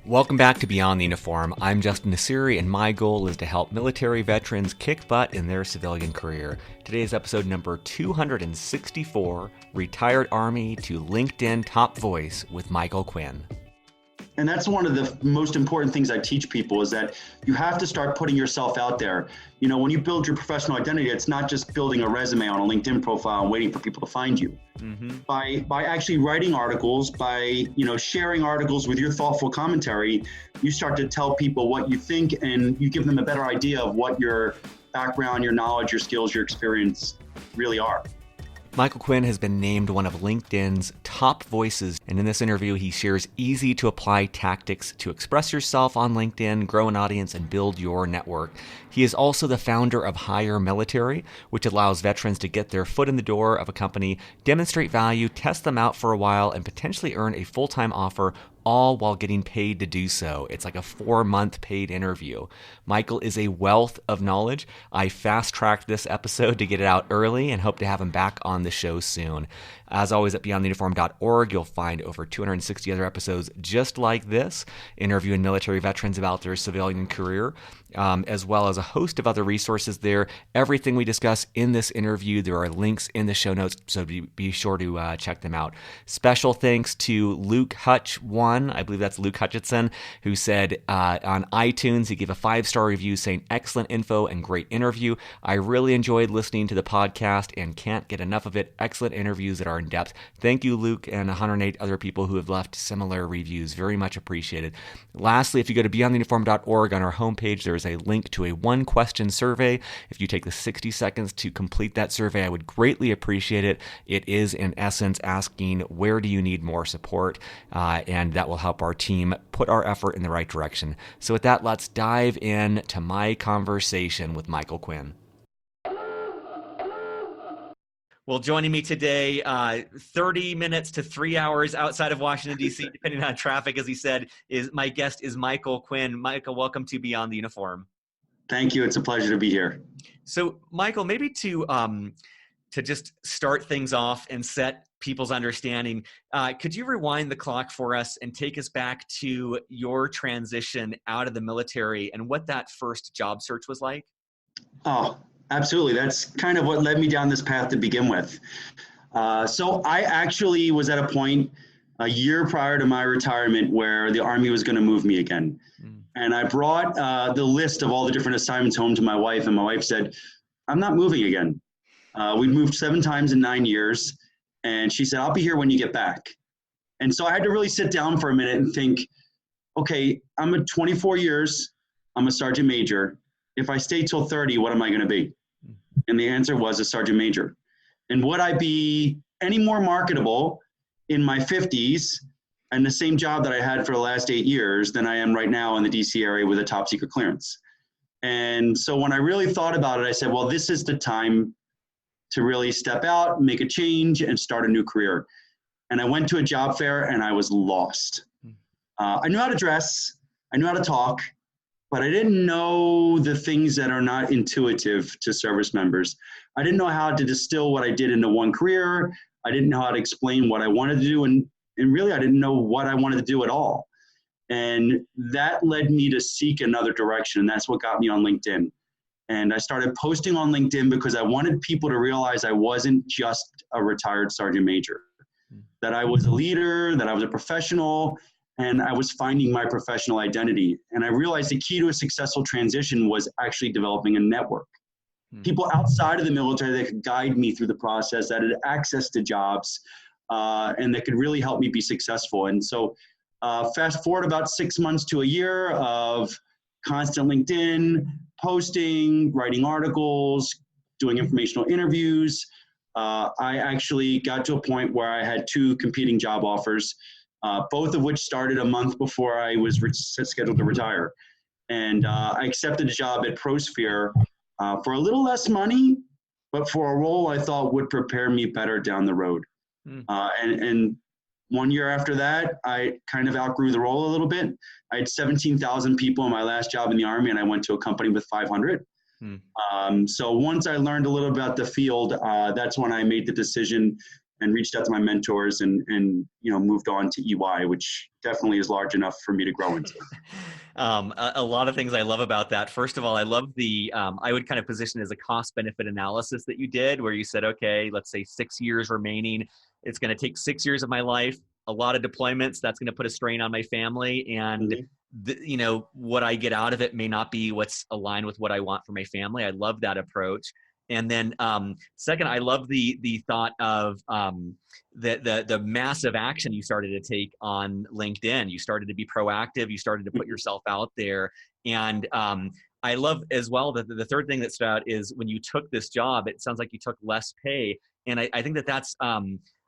Welcome back to Beyond the Uniform. I'm Justin Nassiri, and my goal is to help military veterans kick butt in their civilian career. Today's episode number 264, Retired Army to LinkedIn Top Voice with Michael Quinn. And that's one of the most important things I teach people is that you have to start putting yourself out there. You know, when you build your professional identity, it's not just building a resume on a LinkedIn profile and waiting for people to find you. Mm-hmm. By actually writing articles, by, sharing articles with your thoughtful commentary, you start to tell people what you think and you give them a better idea of what your background, your knowledge, your skills, your experience really are. Michael Quinn has been named one of LinkedIn's top voices, and in this interview, he shares easy-to-apply tactics to express yourself on LinkedIn, grow an audience, and build your network. He is also the founder of Hire Military, which allows veterans to get their foot in the door of a company, demonstrate value, test them out for a while, and potentially earn a full-time offer, all while getting paid to do so. It's like a 4-month paid interview. Michael is a wealth of knowledge. I fast-tracked this episode to get it out early and hope to have him back on the show soon. As always, at beyondtheuniform.org, you'll find over 260 other episodes just like this, interviewing military veterans about their civilian career, as well as a host of other resources there. Everything we discuss in this interview, there are links in the show notes, so be sure to check them out. Special thanks to Luke Hutch1, I believe that's Luke Hutchinson, who said on iTunes, he gave a 5-star review saying, "Excellent info and great interview. I really enjoyed listening to the podcast and can't get enough of it. Excellent interviews that are in depth." Thank you, Luke, and 108 other people who have left similar reviews. Very much appreciated. Lastly, if you go to beyondtheuniform.org, on our homepage, there is a link to a 1-question survey. If you take the 60 seconds to complete that survey, I would greatly appreciate it. It is, in essence, asking, where do you need more support? And that will help our team put our effort in the right direction. So with that, let's dive in to my conversation with Michael Quinn. Well, joining me today, 30 minutes to 3 hours outside of Washington, D.C., depending on traffic, as he said, is my guest is Michael Quinn. Michael, welcome to Beyond the Uniform. Thank you. It's a pleasure to be here. So, Michael, maybe to just start things off and set people's understanding, could you rewind the clock for us and take us back to your transition out of the military and what that first job search was like? Oh, absolutely. That's kind of what led me down this path to begin with. So I actually was at a point a year prior to my retirement where the Army was going to move me again. And I brought the list of all the different assignments home to my wife, and my wife said, "I'm not moving again." We've moved 7 times in 9 years. And she said, "I'll be here when you get back." And so I had to really sit down for a minute and think, okay, I'm at 24 years. I'm a sergeant major. If I stay till 30, what am I going to be? And the answer was a sergeant major. And would I be any more marketable in my 50s and the same job that I had for the last 8 years than I am right now in the DC area with a top secret clearance? And so when I really thought about it, I said, well, this is the time to really step out, make a change, and start a new career. And I went to a job fair and I was lost. I knew how to dress, I knew how to talk, but I didn't know the things that are not intuitive to service members. I didn't know how to distill what I did into one career. I didn't know how to explain what I wanted to do. And really, I didn't know what I wanted to do at all. And that led me to seek another direction. And that's what got me on LinkedIn. And I started posting on LinkedIn because I wanted people to realize I wasn't just a retired sergeant major, that I was a leader, that I was a professional, and I was finding my professional identity. And I realized the key to a successful transition was actually developing a network. People outside of the military that could guide me through the process, that had access to jobs, and that could really help me be successful. And so fast forward about 6 months to a year of constant LinkedIn posting, writing articles, doing informational interviews. I actually got to a point where I had 2 competing job offers, both of which started a month before I was scheduled to retire. And I accepted a job at ProSphere for a little less money, but for a role I thought would prepare me better down the road. And 1 year after that, I kind of outgrew the role a little bit. I had 17,000 people in my last job in the Army, and I went to a company with 500. So once I learned a little about the field, that's when I made the decision and reached out to my mentors and moved on to EY, which definitely is large enough for me to grow into. A lot of things I love about that. First of all, I love I would kind of position as a cost benefit analysis that you did, where you said, okay, let's say 6 years remaining. It's going to take 6 years of my life, a lot of deployments. That's going to put a strain on my family. And, what I get out of it may not be what's aligned with what I want for my family. I love that approach. And then second, I love the thought of the massive action you started to take on LinkedIn. You started to be proactive. You started to put yourself out there. And I love as well that the third thing that stood out is when you took this job, it sounds like you took less pay. And I think that's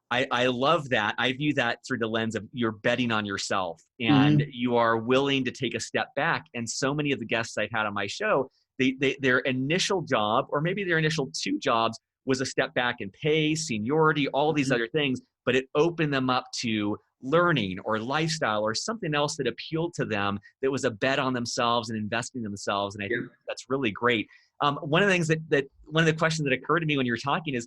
I love that. I view that through the lens of you're betting on yourself and you are willing to take a step back. And so many of the guests I've had on my show, their initial job, or maybe their initial 2 jobs, was a step back in pay, seniority, all these other things, but it opened them up to learning or lifestyle or something else that appealed to them that was a bet on themselves and investing in themselves. And I think that's really great. One of the things one of the questions that occurred to me when you were talking is,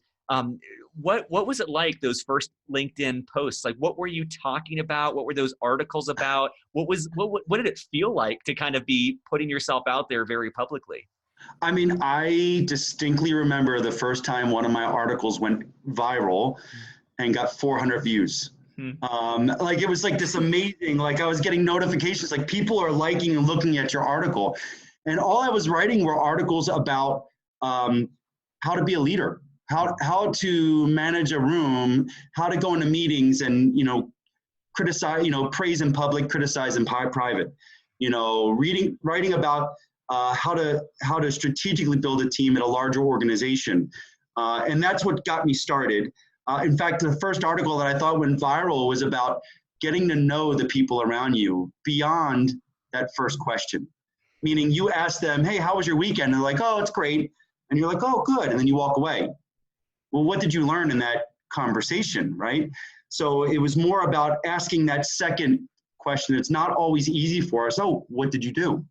what was it like, those first LinkedIn posts? Like, what were you talking about? What were those articles about? What did it feel like to kind of be putting yourself out there very publicly? I mean, I distinctly remember the first time one of my articles went viral and got 400 views. Like, it was like this amazing, like I was getting notifications, like people are liking and looking at your article. And all I was writing were articles about how to be a leader, how to manage a room, how to go into meetings and, criticize, praise in public, criticize in private, writing about how to strategically build a team at a larger organization. And that's what got me started. In fact, the first article that I thought went viral was about getting to know the people around you beyond that first question. Meaning you ask them, hey, how was your weekend? And they're like, oh, it's great. And you're like, oh, good. And then you walk away. Well, what did you learn in that conversation, right? So it was more about asking that second question. It's not always easy for us. Oh, what did you do?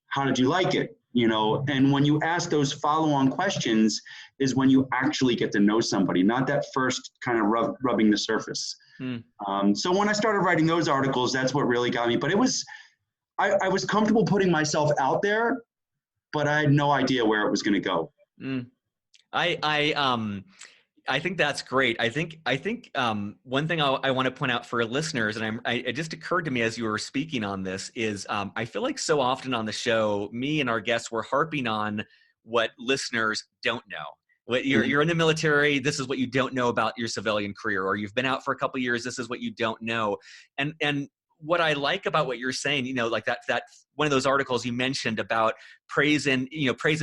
How did you like it? And when you ask those follow-on questions is when you actually get to know somebody, not that first kind of rubbing the surface. So when I started writing those articles, that's what really got me. But I was comfortable putting myself out there, but I had no idea where it was going to go. I think that's great. I think one thing I want to point out for listeners, and it just occurred to me as you were speaking on this, is I feel like so often on the show, me and our guests were harping on what listeners don't know. You're in the military. This is what you don't know about your civilian career, or you've been out for a couple of years. This is what you don't know. And what I like about what you're saying, like that one of those articles you mentioned about praise in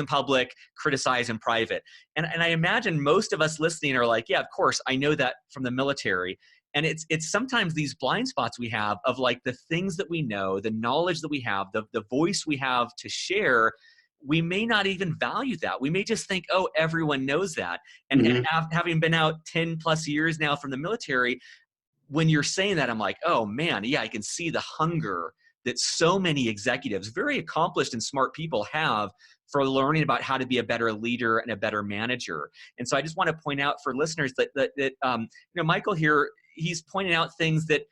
public, criticize in private. And I imagine most of us listening are like, yeah, of course, I know that from the military. And it's sometimes these blind spots we have of like the things that we know, the knowledge that we have, the voice we have to share. We may not even value that. We may just think, oh, everyone knows that. And having been out 10 plus years now from the military, when you're saying that, I'm like, oh man, yeah, I can see the hunger that so many executives, very accomplished and smart people, have for learning about how to be a better leader and a better manager. And so I just want to point out for listeners that Michael here, he's pointing out things that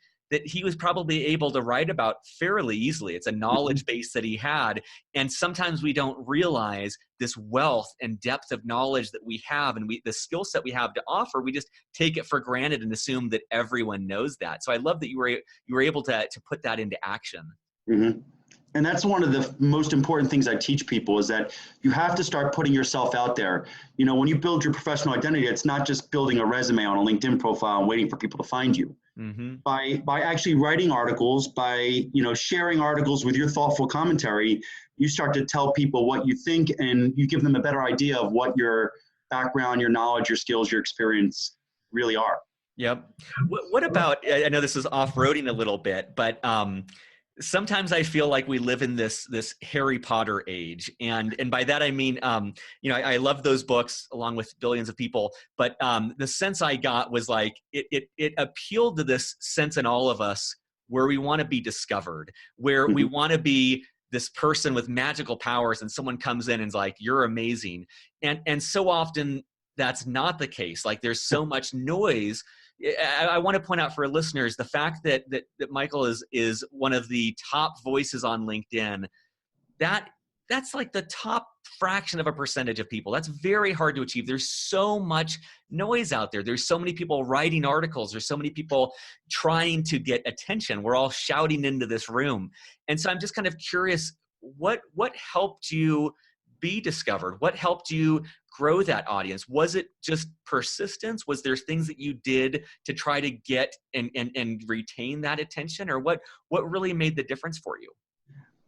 he was probably able to write about fairly easily. It's a knowledge base that he had. And sometimes we don't realize this wealth and depth of knowledge that we have and the skill set we have to offer. We just take it for granted and assume that everyone knows that. So I love that you were able to put that into action. And that's one of the most important things I teach people, is that you have to start putting yourself out there. When you build your professional identity, it's not just building a resume on a LinkedIn profile and waiting for people to find you. By actually writing articles, by sharing articles with your thoughtful commentary, you start to tell people what you think, and you give them a better idea of what your background, your knowledge, your skills, your experience really are. Yep. What about, I know this is off-roading a little bit, but sometimes I feel like we live in this Harry Potter age. And by that, I mean, I love those books along with billions of people, but the sense I got was like, it appealed to this sense in all of us where we want to be discovered, where we want to be this person with magical powers, and someone comes in and is like, you're amazing. And so often that's not the case. Like there's so much noise. I want to point out for listeners the fact that Michael is one of the top voices on LinkedIn. That's like the top fraction of a percentage of people. That's very hard to achieve. There's so much noise out there. There's so many people writing articles. There's so many people trying to get attention. We're all shouting into this room. And so I'm just kind of curious, what helped you be discovered? What helped you grow that audience? Was it just persistence? Was there things that you did to try to get and retain that attention? Or what really made the difference for you?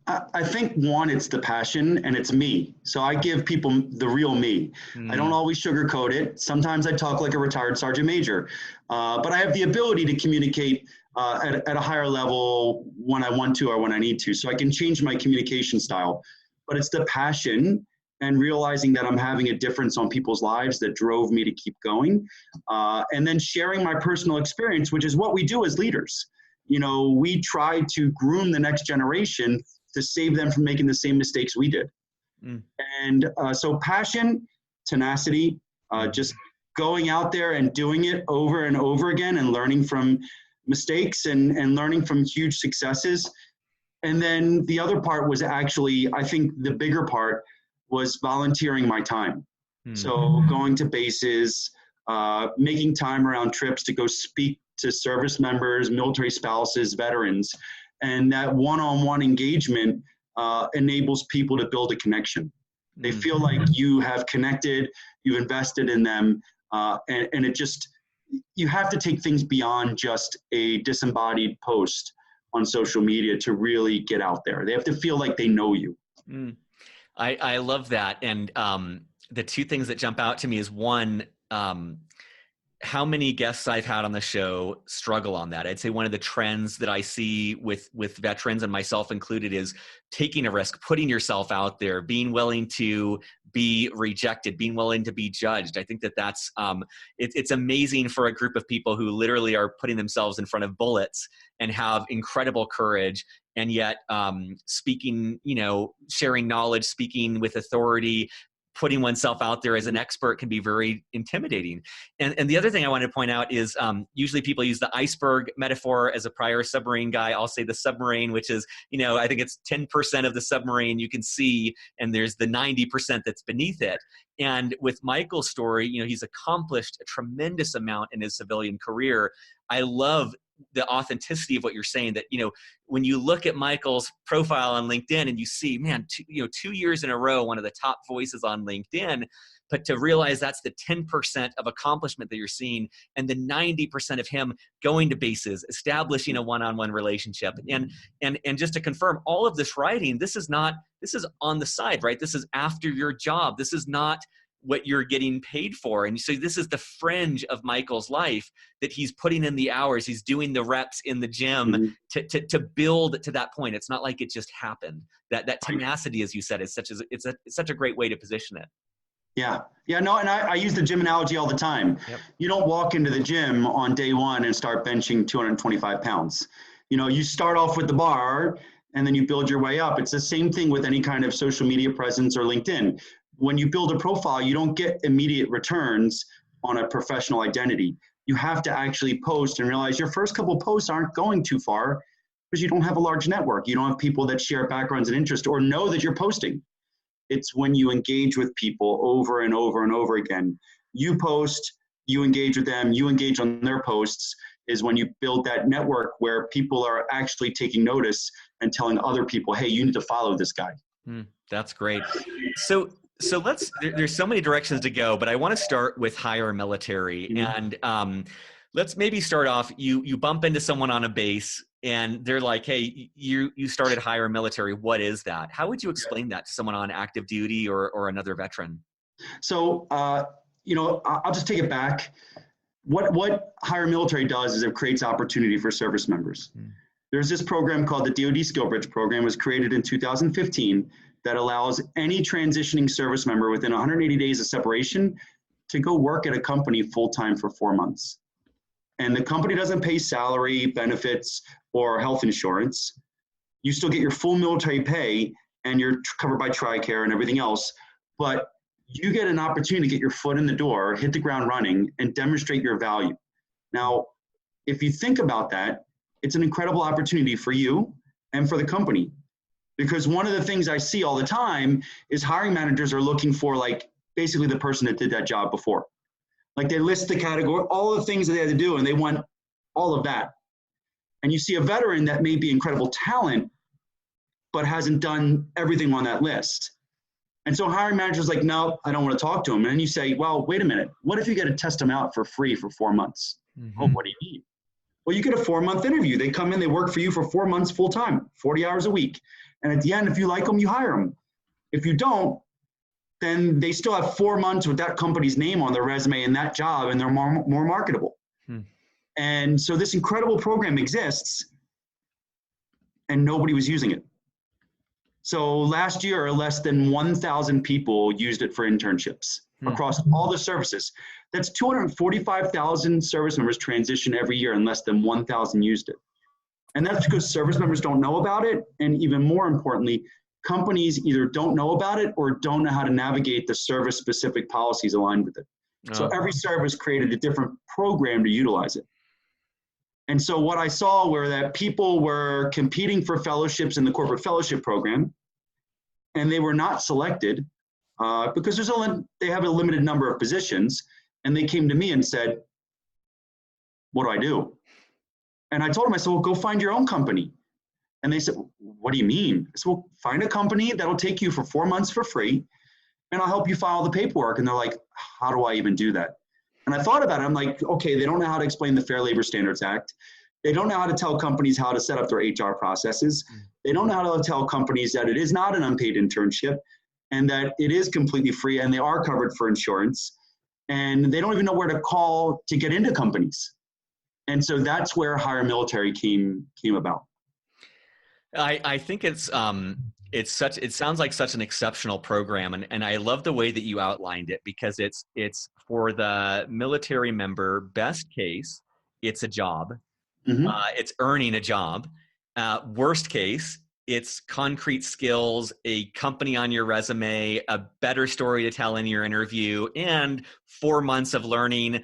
I think one, it's the passion, and it's me. So I give people the real me. I don't always sugarcoat it. Sometimes I talk like a retired sergeant major, but I have the ability to communicate at a higher level when I want to or when I need to. So I can change my communication style. But it's the passion and realizing that I'm having a difference on people's lives that drove me to keep going. And then sharing my personal experience, which is what we do as leaders. You know, we try to groom the next generation to save them from making the same mistakes we did. And so passion, tenacity, just going out there and doing it over and over again and learning from mistakes and learning from huge successes. And then the other part was actually, I think the bigger part was volunteering my time. So going to bases, making time around trips to go speak to service members, military spouses, veterans. And that one-on-one engagement enables people to build a connection. They feel like you have connected, you've invested in them, and it just, you have to take things beyond just a disembodied post on social media to really get out there. They have to feel like they know you. I love that. And the two things that jump out to me is one, how many guests I've had on the show struggle on that. I'd say one of the trends that I see with veterans and myself included is taking a risk, putting yourself out there, being willing to be rejected, being willing to be judged. I think that's it's amazing for a group of people who literally are putting themselves in front of bullets and have incredible courage, and yet speaking, sharing knowledge, speaking with authority, putting oneself out there as an expert can be very intimidating. And the other thing I want to point out is usually people use the iceberg metaphor. As a prior submarine guy, I'll say the submarine, which is, I think it's 10% of the submarine you can see, and there's the 90% that's beneath it. And with Michael's story, he's accomplished a tremendous amount in his civilian career. I love the authenticity of what you're saying, that, when you look at Michael's profile on LinkedIn and you see, man, 2 years in a row, one of the top voices on LinkedIn, but to realize that's the 10% of accomplishment that you're seeing, and the 90% of him going to bases, establishing a one-on-one relationship. And just to confirm, all of this writing, this is on the side, right? This is after your job. This is not what you're getting paid for. And so this is the fringe of Michael's life that he's putting in the hours. He's doing the reps in the gym to build to that point. It's not like it just happened. That tenacity, as you said, is such a great way to position it. Yeah. No, and I use the gym analogy all the time. Yep. You don't walk into the gym on day one and start benching 225 pounds. You start off with the bar and then you build your way up. It's the same thing with any kind of social media presence or LinkedIn. When you build a profile, you don't get immediate returns on a professional identity. You have to actually post and realize your first couple of posts aren't going too far because you don't have a large network. You don't have people that share backgrounds and interests or know that you're posting. It's when you engage with people over and over and over again. You post, you engage with them, you engage on their posts, is when you build that network where people are actually taking notice and telling other people, hey, you need to follow this guy. That's great. So there's so many directions to go, but I want to start with higher military. And let's maybe start off, you bump into someone on a base and they're like, hey, you started higher military. What is that? How would you explain that to someone on active duty or another veteran? So, I'll just take it back. What higher military does is it creates opportunity for service members. There's this program called the DoD Skill Bridge program. It was created in 2015 that allows any transitioning service member within 180 days of separation to go work at a company full-time for 4 months. And the company doesn't pay salary, benefits, or health insurance. You still get your full military pay and you're covered by TRICARE and everything else, but you get an opportunity to get your foot in the door, hit the ground running, and demonstrate your value. Now, if you think about that, it's an incredible opportunity for you and for the company. Because one of the things I see all the time is hiring managers are looking for like basically the person that did that job before. Like they list the category, all the things that they had to do, and they want all of that. And you see a veteran that may be incredible talent, but hasn't done everything on that list. And so hiring managers like, no, I don't want to talk to him. And then you say, well, wait a minute. What if you get to test them out for free for 4 months? Mm-hmm. Oh, what do you mean? Well, you get a 4-month interview. They come in, they work for you for 4 months full time, 40 hours a week. And at the end, if you like them, you hire them. If you don't, then they still have 4 months with that company's name on their resume and that job, and they're more marketable. And so this incredible program exists, and nobody was using it. So last year, less than 1,000 people used it for internships across all the services. That's 245,000 service members transition every year, and less than 1,000 used it. And that's because service members don't know about it. And even more importantly, companies either don't know about it or don't know how to navigate the service-specific policies aligned with it. So every service created a different program to utilize it. And so what I saw were that people were competing for fellowships in the corporate fellowship program, and they were not selected because they have a limited number of positions. And they came to me and said, what do I do? And I told them, I said, well, go find your own company. And they said, what do you mean? I said, well, find a company that'll take you for 4 months for free, and I'll help you file the paperwork. And they're like, how do I even do that? And I thought about it. I'm like, okay, they don't know how to explain the Fair Labor Standards Act. They don't know how to tell companies how to set up their HR processes. They don't know how to tell companies that it is not an unpaid internship and that it is completely free and they are covered for insurance. And they don't even know where to call to get into companies. And so that's where Hire Military came about. I think it sounds like such an exceptional program, and I love the way that you outlined it, because it's for the military member. Best case, it's a job, it's earning a job. Worst case, it's concrete skills, a company on your resume, a better story to tell in your interview, and 4 months of learning.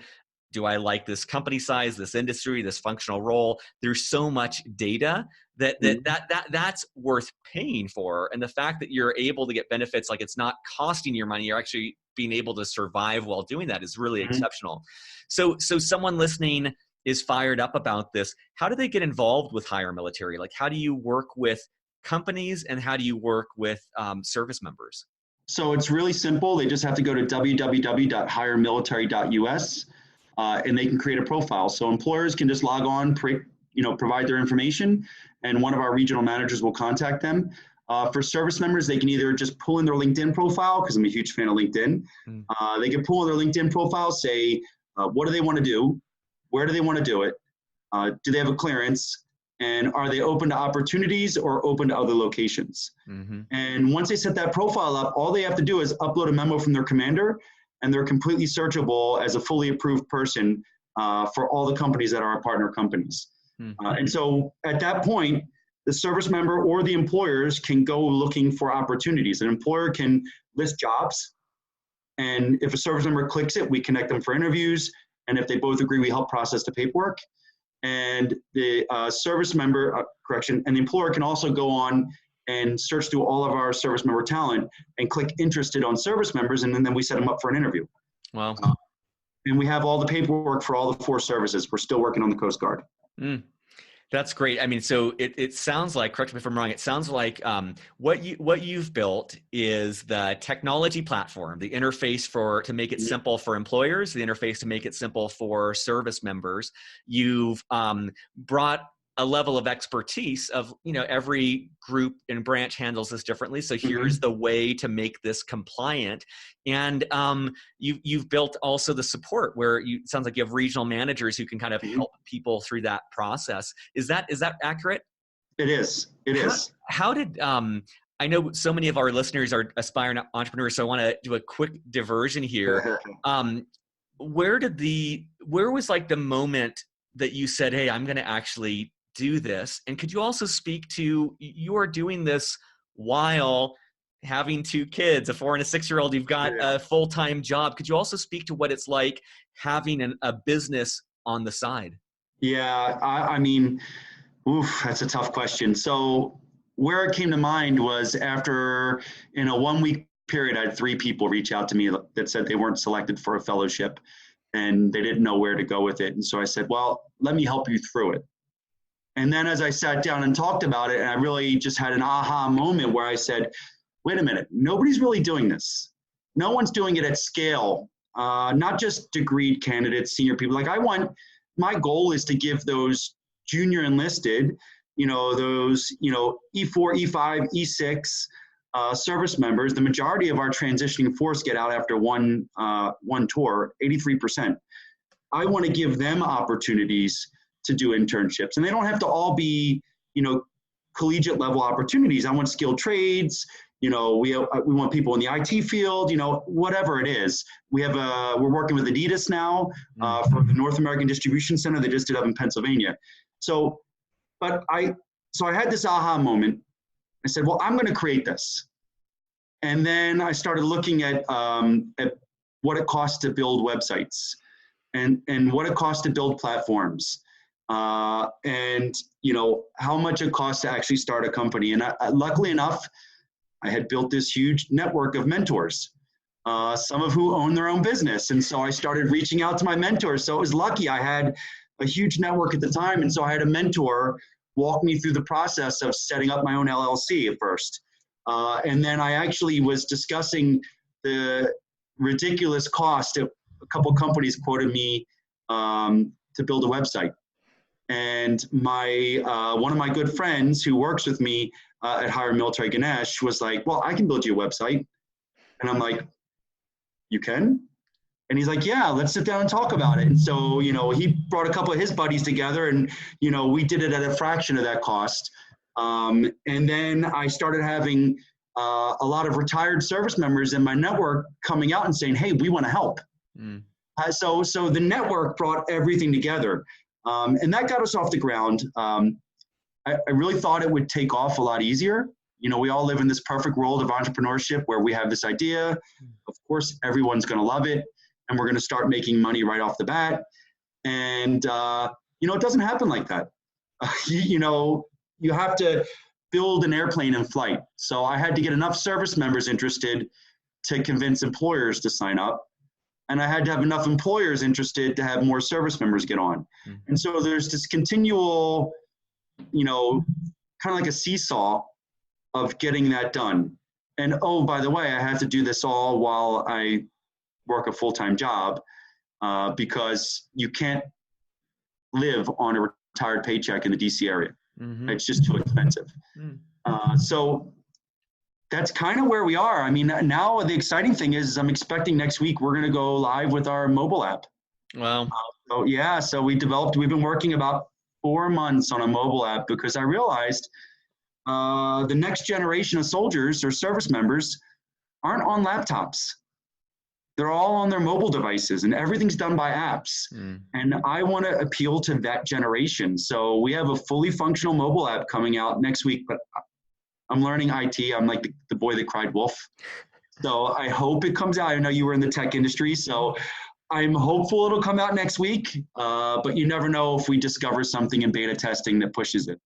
Do I like this company size, this industry, this functional role? There's so much data that's worth paying for. And the fact that you're able to get benefits, like it's not costing your money, you're actually being able to survive while doing that, is really exceptional. So someone listening is fired up about this. How do they get involved with Hire Military? Like, how do you work with companies and how do you work with service members? So it's really simple. They just have to go to www.hiremilitary.us. And they can create a profile. So employers can just log on, provide their information, and one of our regional managers will contact them. For service members, they can either just pull in their LinkedIn profile, because I'm a huge fan of LinkedIn. They can pull in their LinkedIn profile, say, what do they want to do? Where do they want to do it? Do they have a clearance? And are they open to opportunities or open to other locations? And once they set that profile up, all they have to do is upload a memo from their commander, and they're completely searchable as a fully approved person for all the companies that are our partner companies. And so at that point, the service member or the employers can go looking for opportunities. An employer can list jobs, and if a service member clicks it, we connect them for interviews. And if they both agree, we help process the paperwork. And the service member, and the employer can also go on and search through all of our service member talent and click interested on service members, and then we set them up for an interview. Wow. And we have all the paperwork for all the 4 services. We're still working on the Coast Guard. That's great. I mean, so it sounds like, correct me if I'm wrong, it sounds like what you've built is the technology platform, the interface to make it simple for employers, the interface to make it simple for service members. You've brought a level of expertise of, every group and branch handles this differently. So here's the way to make this compliant. And you've built also the support where it sounds like you have regional managers who can kind of help people through that process. Is that accurate? It is. It is. How did, I know so many of our listeners are aspiring entrepreneurs, so I want to do a quick diversion here. Where was like the moment that you said, hey, I'm going to actually do this? And could you also speak to, you are doing this while having 2 kids, a 4 and a 6-year-old, you've got a full-time job. Could you also speak to what it's like having a business on the side? Yeah, I mean, oof, that's a tough question. So where it came to mind was after, in a 1 week period, I had 3 people reach out to me that said they weren't selected for a fellowship and they didn't know where to go with it. And so I said, well, let me help you through it. And then as I sat down and talked about it, and I really just had an aha moment where I said, wait a minute, nobody's really doing this. No one's doing it at scale, not just degreed candidates, senior people. Like my goal is to give those junior enlisted, those, E4, E5, E6 service members, the majority of our transitioning force get out after one tour, 83%. I want to give them opportunities to do internships. And they don't have to all be, collegiate level opportunities. I want skilled trades. We want people in the IT field, whatever it is. We're working with Adidas now for the North American Distribution Center. They just did up in Pennsylvania. So I had this aha moment. I said, well, I'm going to create this. And then I started looking at what it costs to build websites and what it costs to build platforms. And how much it costs to actually start a company. And luckily enough, I had built this huge network of mentors, some of who own their own business. And so I started reaching out to my mentors. So it was lucky I had a huge network at the time. And so I had a mentor walk me through the process of setting up my own LLC at first. And then I actually was discussing the ridiculous cost. A couple companies quoted me to build a website. And one of my good friends who works with me at Higher Military Ganesh was like, well, I can build you a website. And I'm like, you can? And he's like, yeah, let's sit down and talk about it. And so, he brought a couple of his buddies together and, we did it at a fraction of that cost. And then I started having a lot of retired service members in my network coming out and saying, hey, we want to help. So the network brought everything together. And that got us off the ground. I really thought it would take off a lot easier. We all live in this perfect world of entrepreneurship where we have this idea. Of course, everyone's going to love it. And we're going to start making money right off the bat. And, it doesn't happen like that. You have to build an airplane in flight. So I had to get enough service members interested to convince employers to sign up. And I had to have enough employers interested to have more service members get on. And so there's this continual, kind of like a seesaw of getting that done. And, oh, by the way, I have to do this all while I work a full-time job because you can't live on a retired paycheck in the DC area. It's just too expensive. So that's kind of where we are. I mean, now the exciting thing is I'm expecting next week we're going to go live with our mobile app. Wow. So we've been working about 4 months on a mobile app because I realized the next generation of soldiers or service members aren't on laptops. They're all on their mobile devices and everything's done by apps. And I want to appeal to that generation. So we have a fully functional mobile app coming out next week, but I'm learning IT. I'm like the boy that cried wolf. So I hope it comes out. I know you were in the tech industry, so I'm hopeful it'll come out next week. But you never know if we discover something in beta testing that pushes it.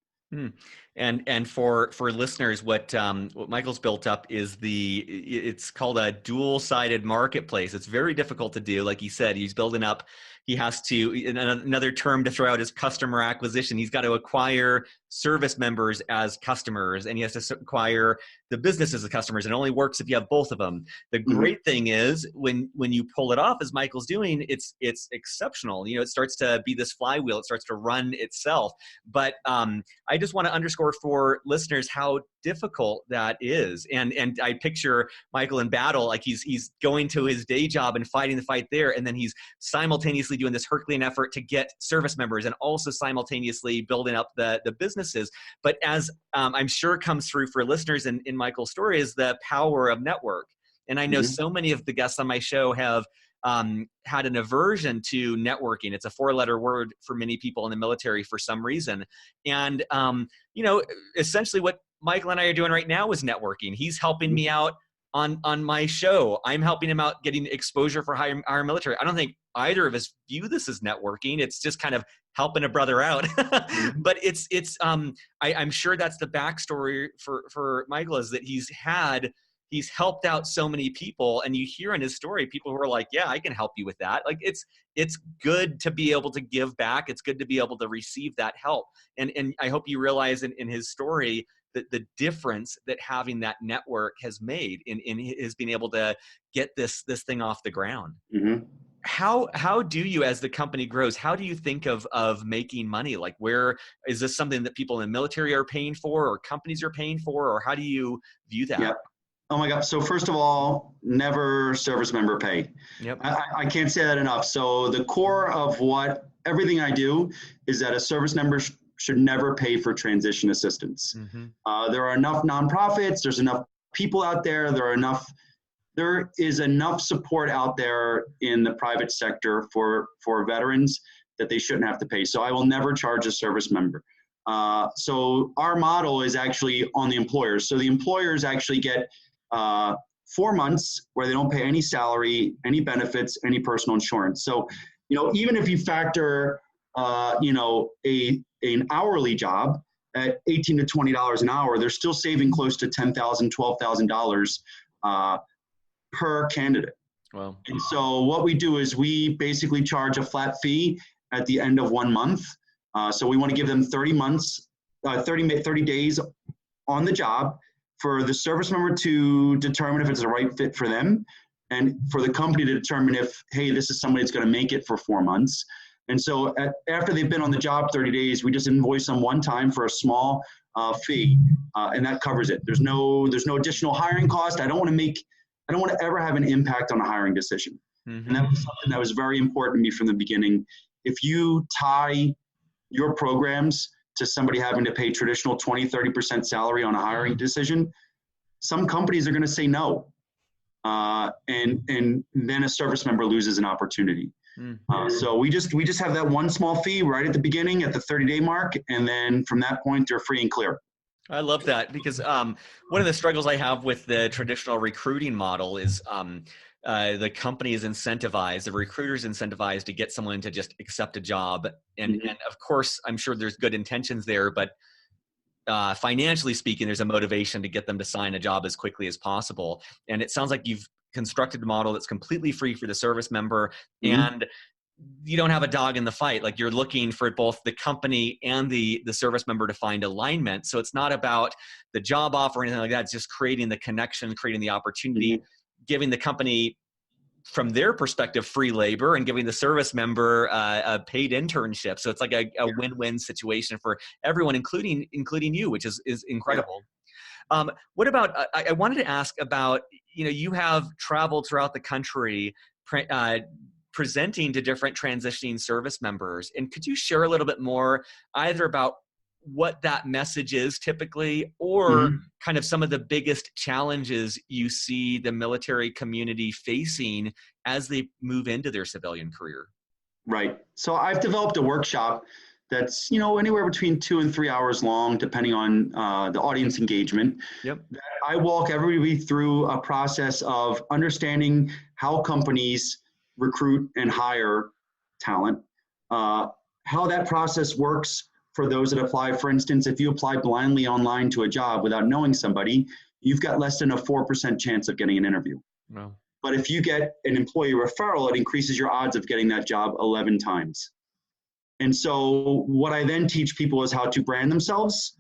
And for listeners, what Michael's built up is it's called a dual-sided marketplace. It's very difficult to do. Like he said, he's building up. He has to, another term to throw out is customer acquisition. He's got to acquire service members as customers, and he has to acquire the businesses as customers. It only works if you have both of them. The great thing is when you pull it off, as Michael's doing, it's exceptional. It starts to be this flywheel. It starts to run itself. But I just want to underscore for listeners how difficult that is. And I picture Michael in battle, like he's going to his day job and fighting the fight there, and then he's simultaneously doing this Herculean effort to get service members and also simultaneously building up the businesses. But as I'm sure comes through for listeners in Michael's story is the power of network. And I know so many of the guests on my show have had an aversion to networking. It's a 4-letter word for many people in the military for some reason. And, essentially what Michael and I are doing right now is networking. He's helping me out on my show. I'm helping him out getting exposure for our military. I don't think either of us view this as networking. It's just kind of helping a brother out. But I'm sure that's the backstory for Michael, is that he's helped out so many people, and you hear in his story people who are like, yeah, I can help you with that. Like it's good to be able to give back. It's good to be able to receive that help. And I hope you realize in his story that the difference that having that network has made in his being able to get this thing off the ground. Mm-hmm. How do you, as the company grows, how do you think of making money? Like, where is this something that people in the military are paying for, or companies are paying for, or how do you view that? Yeah. Oh my God. So first of all, never service member pay. Yep. I can't say that enough. So the core of everything I do is that a service member should never pay for transition assistance. Mm-hmm. There are enough nonprofits. There's enough people out there. There is enough support out there in the private sector for veterans that they shouldn't have to pay. So I will never charge a service member. So our model is actually on the employers. So the employers actually get 4 months where they don't pay any salary, any benefits, any personal insurance. So, even if you factor, an hourly job at $18 to $20 an hour, they're still saving close to $10,000, $12,000 per candidate. Wow. And so what we do is we basically charge a flat fee at the end of 1 month. So we want to give them 30 days on the job for the service member to determine if it's the right fit for them, and for the company to determine if, hey, this is somebody that's going to make it for 4 months. And so after they've been on the job 30 days, we just invoice them one time for a small fee, and that covers it. There's no additional hiring cost. I don't want to ever have an impact on a hiring decision. Mm-hmm. And that was something that was very important to me from the beginning. If you tie your programs to somebody having to pay traditional 20-30% salary on a hiring decision, some companies are going to say no. And then a service member loses an opportunity. So we just have that one small fee right at the beginning at the 30-day mark. And then from that point, they're free and clear. I love that, because one of the struggles I have with the traditional recruiting model is the company is incentivized, the recruiter is incentivized to get someone to just accept a job. And of course, I'm sure there's good intentions there, but financially speaking, there's a motivation to get them to sign a job as quickly as possible. And it sounds like you've constructed a model that's completely free for the service member, and you don't have a dog in the fight. Like, you're looking for both the company and the service member to find alignment. So it's not about the job offer or anything like that. It's just creating the connection, creating the opportunity, giving the company, from their perspective, free labor, and giving the service member a paid internship. So it's like a win-win situation for everyone, including you, which is incredible. What about, I wanted to ask about, you have traveled throughout the country presenting to different transitioning service members. And could you share a little bit more either about what that message is typically, or kind of some of the biggest challenges you see the military community facing as they move into their civilian career? Right. So I've developed a workshop that's, anywhere between 2 and 3 hours long, depending on the audience engagement. Yep. I walk everybody through a process of understanding how companies recruit and hire talent, how that process works for those that apply. For instance, if you apply blindly online to a job without knowing somebody, you've got less than a 4% chance of getting an interview. Wow. But if you get an employee referral, it increases your odds of getting that job 11 times. And so what I then teach people is how to brand themselves,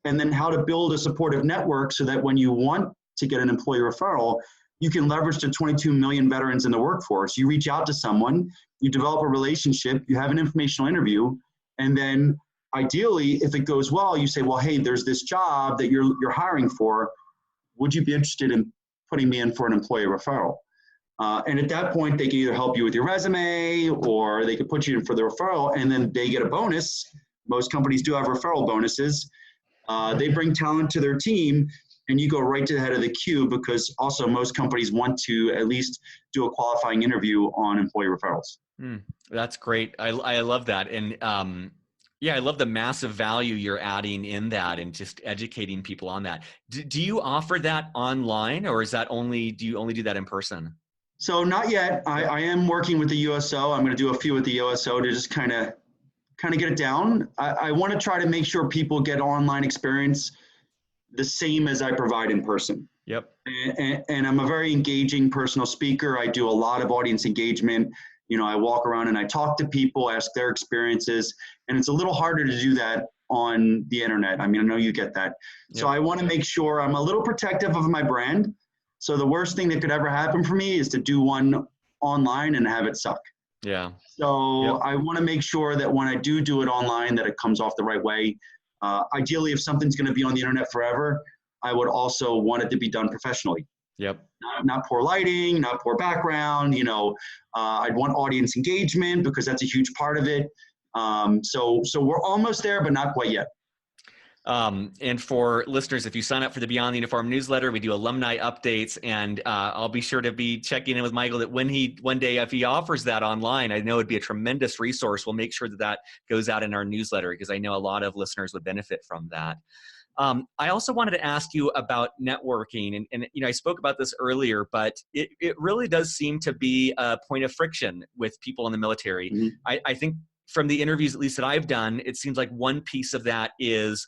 and then how to build a supportive network so that when you want to get an employee referral, you can leverage the 22 million veterans in the workforce. You reach out to someone, you develop a relationship, you have an informational interview, and then ideally, if it goes well, you say, well, hey, there's this job that you're hiring for. Would you be interested in putting me in for an employee referral? And at that point, they can either help you with your resume, or they could put you in for the referral, and then they get a bonus. Most companies do have referral bonuses. They bring talent to their team, and you go right to the head of the queue, because also most companies want to at least do a qualifying interview on employee referrals. That's great. I love that. And Yeah, I love the massive value you're adding in that and just educating people on that. Do you offer that online, or is that do you only do that in person? So not yet. I am working with the USO. I'm going to do a few with the USO to just kind of get it down. I want to try to make sure people get online experience the same as I provide in person. Yep. And I'm a very engaging personal speaker. I do a lot of audience engagement. I walk around and I talk to people, ask their experiences, and it's a little harder to do that on the internet. I mean, I know you get that. Yep. So I want to make sure I'm a little protective of my brand. So the worst thing that could ever happen for me is to do one online and have it suck. Yeah. So Yep. I want to make sure that when I do it online, that it comes off the right way. Ideally, if something's going to be on the internet forever, I would also want it to be done professionally. Yep. Not poor lighting, not poor background. I'd want audience engagement because that's a huge part of it. So we're almost there, but not quite yet. And for listeners, if you sign up for the Beyond the Uniform newsletter, we do alumni updates, and I'll be sure to be checking in with Michael that one day, if he offers that online, I know it'd be a tremendous resource. We'll make sure that goes out in our newsletter because I know a lot of listeners would benefit from that. I also wanted to ask you about networking, and I spoke about this earlier, but it really does seem to be a point of friction with people in the military. Mm-hmm. I think from the interviews, at least that I've done, it seems like one piece of that is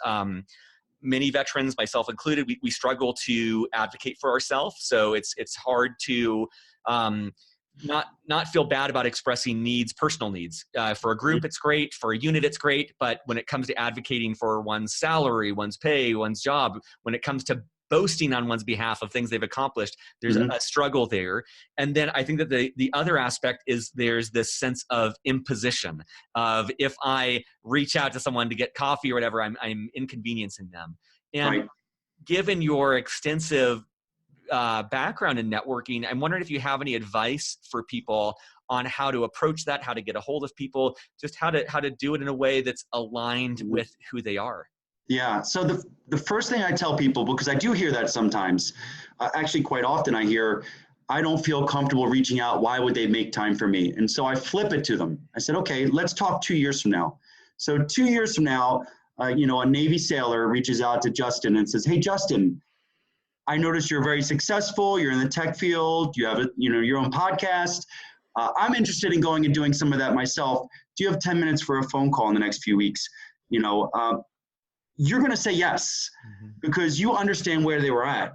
many veterans, myself included, we struggle to advocate for ourselves. So it's hard to not feel bad about expressing personal needs. For a group, it's great. For a unit, it's great. But when it comes to advocating for one's salary, one's pay, one's job, when it comes to boasting on one's behalf of things they've accomplished, there's a struggle there. And then I think that the other aspect is there's this sense of imposition of if I reach out to someone to get coffee or whatever, I'm inconveniencing them. And Right. Given your extensive background in networking, I'm wondering if you have any advice for people on how to approach that, how to get a hold of people, just how to do it in a way that's aligned with who they are. Yeah. So the first thing I tell people, because I do hear that sometimes, actually quite often I hear, I don't feel comfortable reaching out. Why would they make time for me? And so I flip it to them. I said, okay, let's talk 2 years from now. So 2 years from now, a Navy sailor reaches out to Justin and says, hey, Justin, I noticed you're very successful. You're in the tech field. You have your own podcast. I'm interested in going and doing some of that myself. Do you have 10 minutes for a phone call in the next few weeks? You're going to say yes because you understand where they were at.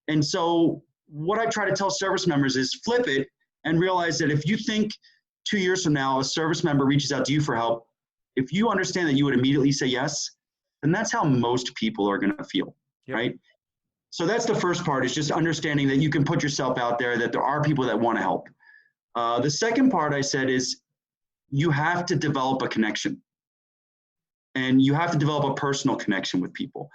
And so what I try to tell service members is flip it and realize that if you think 2 years from now, a service member reaches out to you for help, if you understand that you would immediately say yes, then that's how most people are going to feel, right? So that's the first part, is just understanding that you can put yourself out there, that there are people that want to help. The second part I said is you have to develop a connection. And you have to develop a personal connection with people.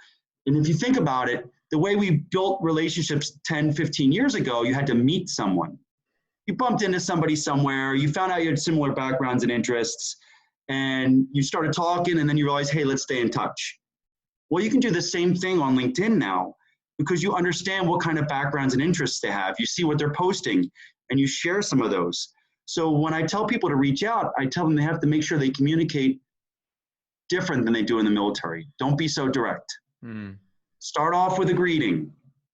And if you think about it, the way we built relationships 10, 15 years ago, you had to meet someone. You bumped into somebody somewhere, you found out you had similar backgrounds and interests, and you started talking, and then you realize, hey, let's stay in touch. Well, you can do the same thing on LinkedIn now because you understand what kind of backgrounds and interests they have. You see what they're posting, and you share some of those. So when I tell people to reach out, I tell them they have to make sure they communicate different than they do in the military. Don't be so direct. Start off with a greeting.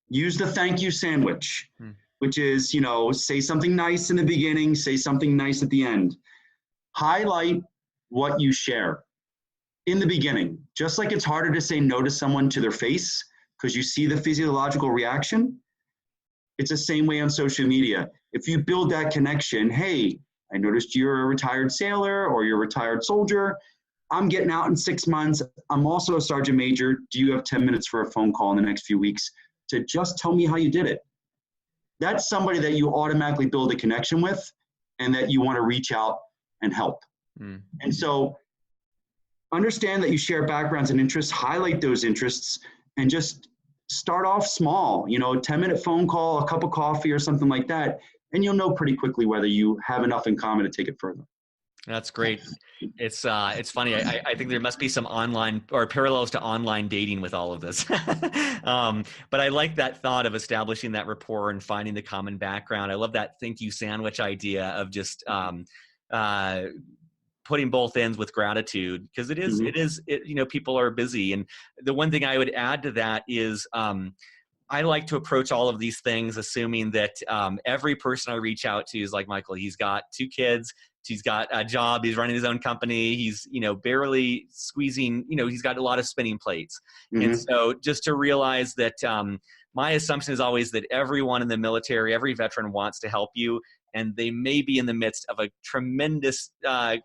Use the thank you sandwich, which is, say something nice in the beginning, say something nice at the end. Highlight what you share in the beginning. Just like it's harder to say no to someone to their face because you see the physiological reaction, it's the same way on social media. If you build that connection, hey, I noticed you're a retired sailor or you're a retired soldier. I'm getting out in 6 months. I'm also a sergeant major. Do you have 10 minutes for a phone call in the next few weeks to just tell me how you did it? That's somebody that you automatically build a connection with and that you want to reach out and help. And so understand that you share backgrounds and interests, highlight those interests, and just start off small, a 10-minute phone call, a cup of coffee or something like that. And you'll know pretty quickly whether you have enough in common to take it further. That's great. It's funny. I think there must be some online or parallels to online dating with all of this. But I like that thought of establishing that rapport and finding the common background. I love that thank you sandwich idea of just putting both ends with gratitude, because people are busy. And the one thing I would add to that is, I like to approach all of these things assuming that every person I reach out to is like Michael. He's got 2 kids. He's got a job. He's running his own company. He's, barely squeezing, he's got a lot of spinning plates. Mm-hmm. And so just to realize that my assumption is always that everyone in the military, every veteran wants to help you. And they may be in the midst of a tremendous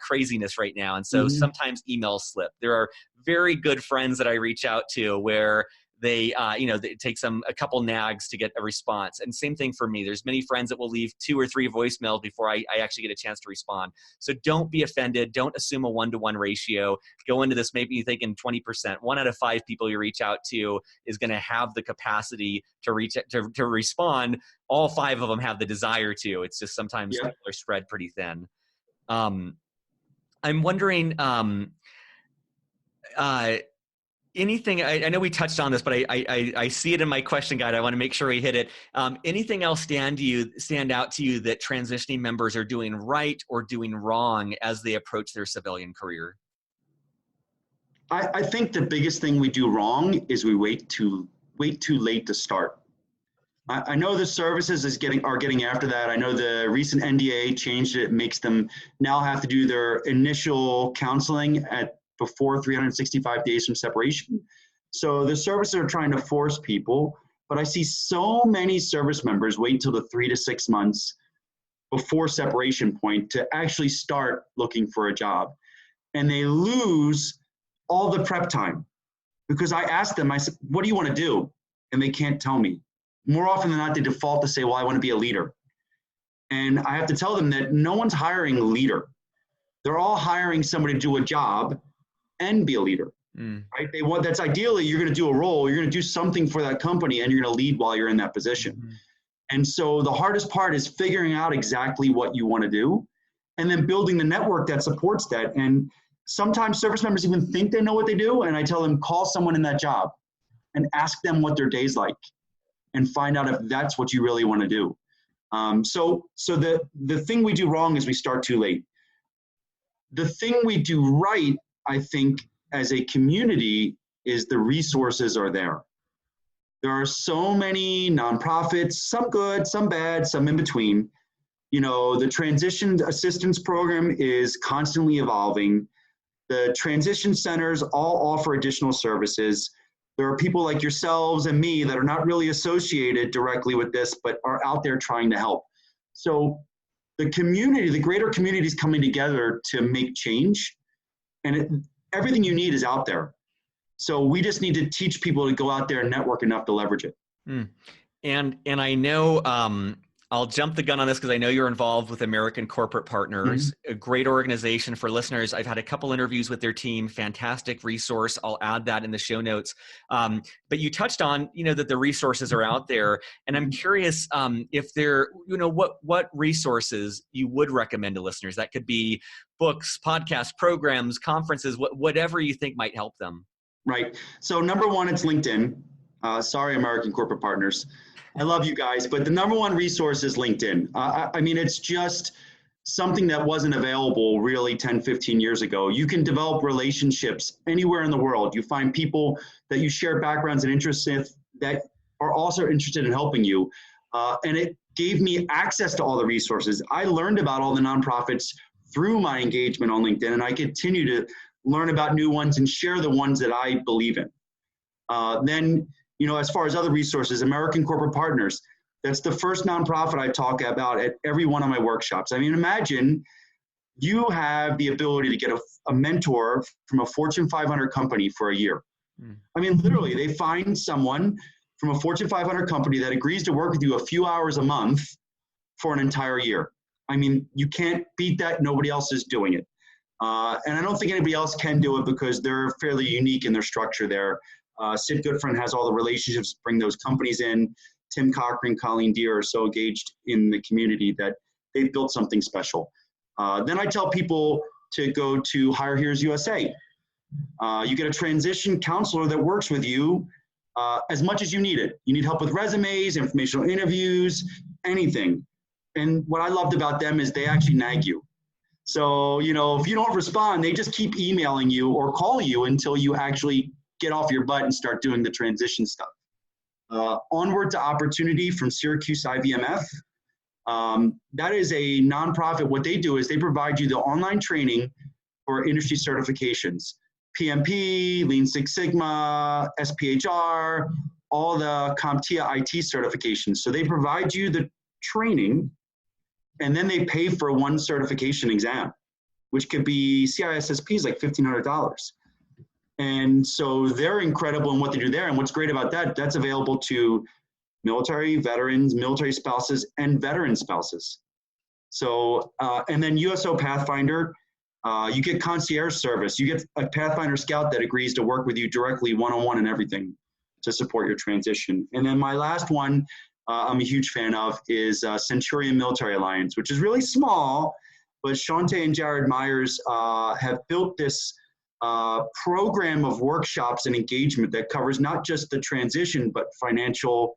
craziness right now. And so sometimes emails slip. There are very good friends that I reach out to where they, it takes them a couple nags to get a response. And same thing for me. There's many friends that will leave 2 or 3 voicemails before I actually get a chance to respond. So don't be offended. Don't assume a 1-to-1 ratio. Go into this maybe thinking 20%. 1 out of 5 people you reach out to is going to have the capacity to respond. All 5 of them have the desire to. It's just sometimes people are spread pretty thin. I'm wondering, anything, I know we touched on this, but I see it in my question guide. I want to make sure we hit it. Anything else stand out to you that transitioning members are doing right or doing wrong as they approach their civilian career? I think the biggest thing we do wrong is we wait too late to start. I know the services are getting after that. I know the recent NDA changed it, makes them now have to do their initial counseling before 365 days from separation. So the services are trying to force people, but I see so many service members wait until the 3 to 6 months before separation point to actually start looking for a job. And they lose all the prep time because I asked them, I said, what do you want to do? And they can't tell me. More often than not, they default to say, well, I want to be a leader. And I have to tell them that no one's hiring a leader. They're all hiring somebody to do a job and be a leader, right? That's ideally, you're going to do a role, you're going to do something for that company, and you're going to lead while you're in that position. And so the hardest part is figuring out exactly what you want to do and then building the network that supports that. And sometimes service members even think they know what they do. And I tell them, call someone in that job and ask them what their day's like and find out if that's what you really want to do. So the thing we do wrong is we start too late. The thing we do right, I think, as a community, is the resources are there. There are so many nonprofits, some good, some bad, some in between. The transition assistance program is constantly evolving. The transition centers all offer additional services. There are people like yourselves and me that are not really associated directly with this, but are out there trying to help. So the community, the greater community is coming together to make change. And everything you need is out there. So we just need to teach people to go out there and network enough to leverage it. And I know I'll jump the gun on this because I know you're involved with American Corporate Partners, a great organization for listeners. I've had a couple interviews with their team, fantastic resource. I'll add that in the show notes. But you touched on, that the resources are out there. And I'm curious if there, what resources you would recommend to listeners. That could be books, podcasts, programs, conferences, whatever you think might help them. Right. So number one, it's LinkedIn. Sorry, American Corporate Partners. I love you guys, but the number one resource is LinkedIn. I mean, it's just something that wasn't available really 10, 15 years ago. You can develop relationships anywhere in the world. You find people that you share backgrounds and interests with that are also interested in helping you. And it gave me access to all the resources. I learned about all the nonprofits through my engagement on LinkedIn, and I continue to learn about new ones and share the ones that I believe in. Then, as far as other resources, American Corporate Partners, that's the first nonprofit I talk about at every one of my workshops. I mean, imagine you have the ability to get a mentor from a Fortune 500 company for a year. I mean, literally, they find someone from a Fortune 500 company that agrees to work with you a few hours a month for an entire year. I mean, you can't beat that. Nobody else is doing it. And I don't think anybody else can do it because they're fairly unique in their structure there. Sid Goodfriend has all the relationships to bring those companies in. Tim Cochran, Colleen Deere are so engaged in the community that they've built something special. Then I tell people to go to Hire Here's USA. You get a transition counselor that works with you as much as you need it. You need help with resumes, informational interviews, anything. And what I loved about them is they actually nag you. So, if you don't respond, they just keep emailing you or call you until you actually get off your butt and start doing the transition stuff. Onward to Opportunity from Syracuse IVMF. That is a nonprofit. What they do is they provide you the online training for industry certifications, PMP, Lean Six Sigma, SPHR, all the CompTIA IT certifications. So they provide you the training, and then they pay for one certification exam, which could be CISSP is like $1,500. And so they're incredible in what they do there. And what's great about that, that's available to military, veterans, military spouses, and veteran spouses. So, and then USO Pathfinder, you get concierge service. You get a Pathfinder scout that agrees to work with you directly one-on-one and everything to support your transition. And then my last one I'm a huge fan of is Centurion Military Alliance, which is really small, but Shante and Jared Myers have built this program of workshops and engagement that covers not just the transition, but financial,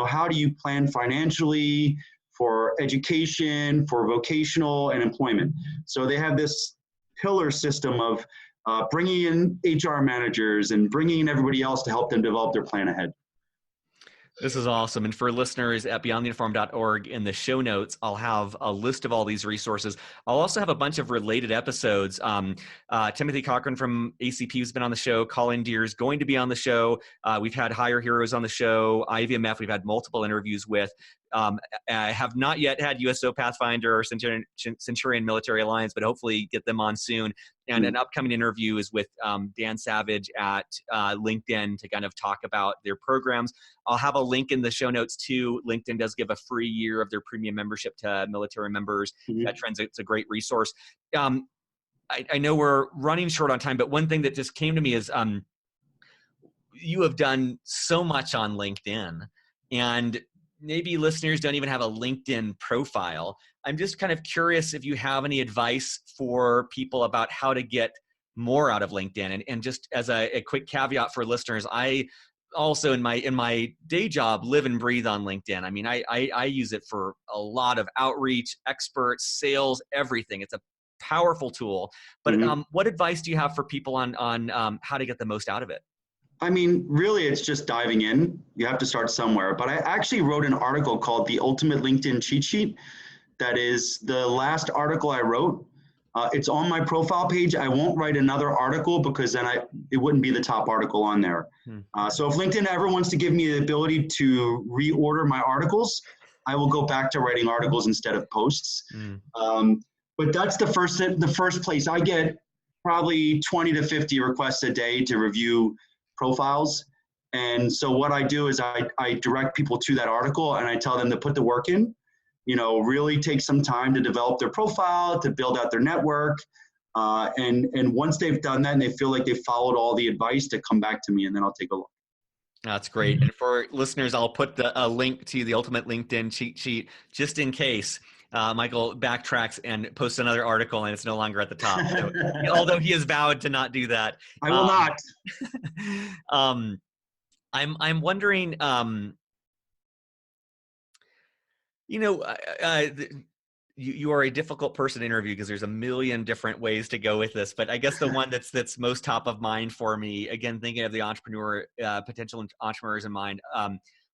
how do you plan financially for education, for vocational and employment. So they have this pillar system of bringing in HR managers and bringing in everybody else to help them develop their plan ahead. This is awesome. And for listeners at beyondtheuniform.org, in the show notes, I'll have a list of all these resources. I'll also have a bunch of related episodes. Timothy Cochran from ACP has been on the show. Colin Deere is going to be on the show. We've had Hire Heroes on the show. IVMF, we've had multiple interviews with. I have not yet had USO Pathfinder or Centurion Military Alliance, but hopefully get them on soon. And an upcoming interview is with Dan Savage at LinkedIn to kind of talk about their programs. I'll have a link in the show notes too. LinkedIn does give a free year of their premium membership to military members. Veterans, it's a great resource. I know we're running short on time, but one thing that just came to me is you have done so much on LinkedIn, and maybe listeners don't even have a LinkedIn profile. I'm just kind of curious if you have any advice for people about how to get more out of LinkedIn. And just as a quick caveat for listeners, I also in my day job live and breathe on LinkedIn. I mean, I use it for a lot of outreach, experts, sales, everything. It's a powerful tool. But what advice do you have for people on how to get the most out of it? I mean, really, it's just diving in. You have to start somewhere. But I actually wrote an article called The Ultimate LinkedIn Cheat Sheet. That is the last article I wrote. It's on my profile page. I won't write another article because then it wouldn't be the top article on there. So if LinkedIn ever wants to give me the ability to reorder my articles, I will go back to writing articles instead of posts. But that's the first place. I get probably 20 to 50 requests a day to review profiles. And so what I do is I direct people to that article and I tell them to put the work in, really take some time to develop their profile, to build out their network. And once they've done that and they feel like they've followed all the advice, to come back to me and then I'll take a look. That's great. And for listeners, I'll put a link to the Ultimate LinkedIn Cheat Sheet just in case Michael backtracks and posts another article and it's no longer at the top. So, although he has vowed to not do that. I will not. I'm wondering, you are a difficult person to interview because there's a million different ways to go with this, but I guess the one that's most top of mind for me, again, thinking of the potential entrepreneurs in mind,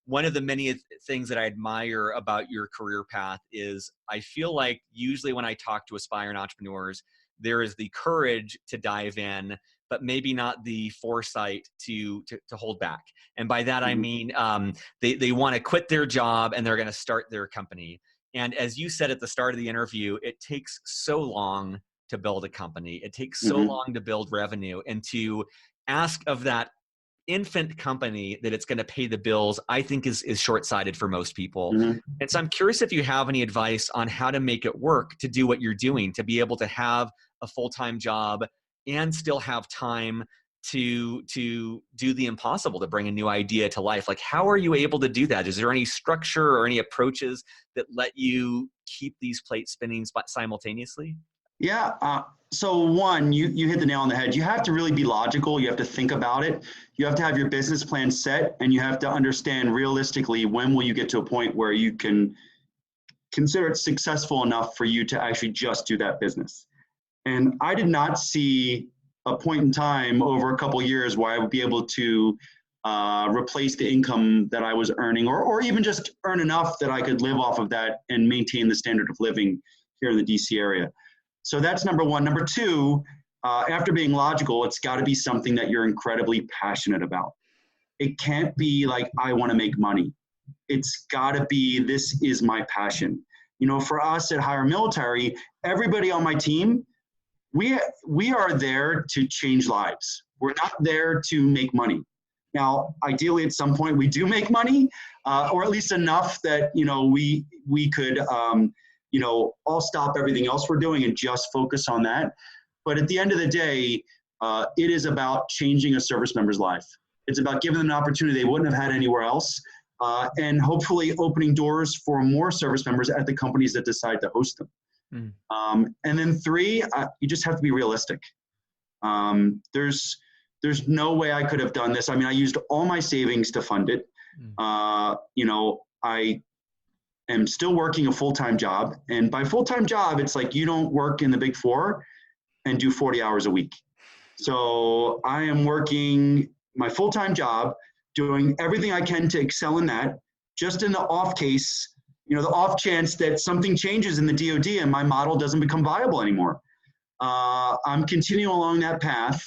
one of the many things that I admire about your career path is I feel like usually when I talk to aspiring entrepreneurs, there is the courage to dive in, but maybe not the foresight to hold back. And by that, I mean, they want to quit their job and they're going to start their company. And as you said at the start of the interview, it takes so long to build a company. It takes so long to build revenue, and to ask of that infant company that it's going to pay the bills, I think is short-sighted for most people. And so I'm curious if you have any advice on how to make it work to do what you're doing, to be able to have a full-time job and still have time to do the impossible, to bring a new idea to life. Like, how are you able to do that? Is there any structure or any approaches that let you keep these plates spinning simultaneously? Yeah. So one, you hit the nail on the head. You have to really be logical. You have to think about it. You have to have your business plan set, and you have to understand realistically when will you get to a point where you can consider it successful enough for you to actually just do that business. And I did not see a point in time over a couple of years where I would be able to replace the income that I was earning, or even just earn enough that I could live off of that and maintain the standard of living here in the DC area. So that's number one. Number two, after being logical, it's got to be something that you're incredibly passionate about. It can't be like, I want to make money. It's got to be, this is my passion. You know, for us at Higher Military, everybody on my team, we are there to change lives. We're not there to make money. Now, ideally, at some point, we do make money, or at least enough that, you know, we could, you know, all stop everything else we're doing and just focus on that. But at the end of the day, it is about changing a service member's life. It's about giving them an opportunity they wouldn't have had anywhere else, and hopefully opening doors for more service members at the companies that decide to host them. And then three, you just have to be realistic. There's no way I could have done this. I mean, I used all my savings to fund it. You know, I am still working a full-time job. And by full-time job, it's like you don't work in the Big Four and do 40 hours a week. So I am working my full-time job, doing everything I can to excel in that, just in the off case, you know, the off chance that something changes in the DoD and my model doesn't become viable anymore. I'm continuing along that path,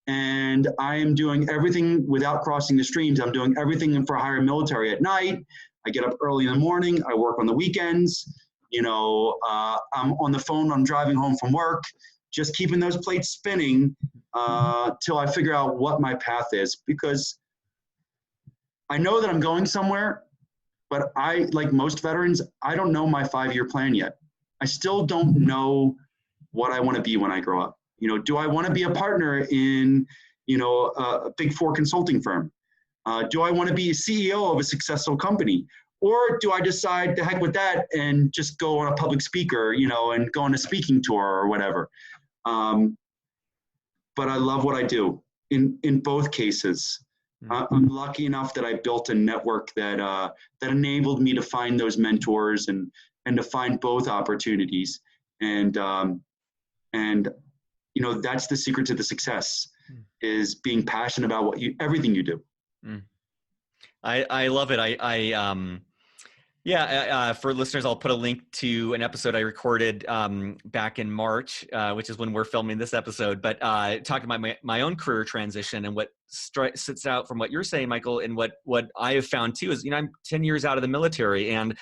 and I am doing everything without crossing the streams. I'm doing everything for Higher Military at night. I get up early in the morning. I work on the weekends. You know, I'm on the phone. I'm driving home from work, just keeping those plates spinning till I figure out what my path is, because I know that I'm going somewhere, but I, like most veterans, I don't know my 5-year plan yet. I still don't know what I want to be when I grow up. You know, do I want to be a partner in, you know, a Big Four consulting firm? Do I want to be a CEO of a successful company? Or do I decide to heck with that and just go on a public speaker, you know, and go on a speaking tour or whatever? But I love what I do in both cases. I'm lucky enough that I built a network that enabled me to find those mentors and to find both opportunities. And you know, that's the secret to the success, is being passionate about everything you do. I love it. For listeners, I'll put a link to an episode I recorded back in March, which is when we're filming this episode, but talking about my own career transition, and what sits out from what you're saying, Michael, and what I have found too is, you know, I'm 10 years out of the military, and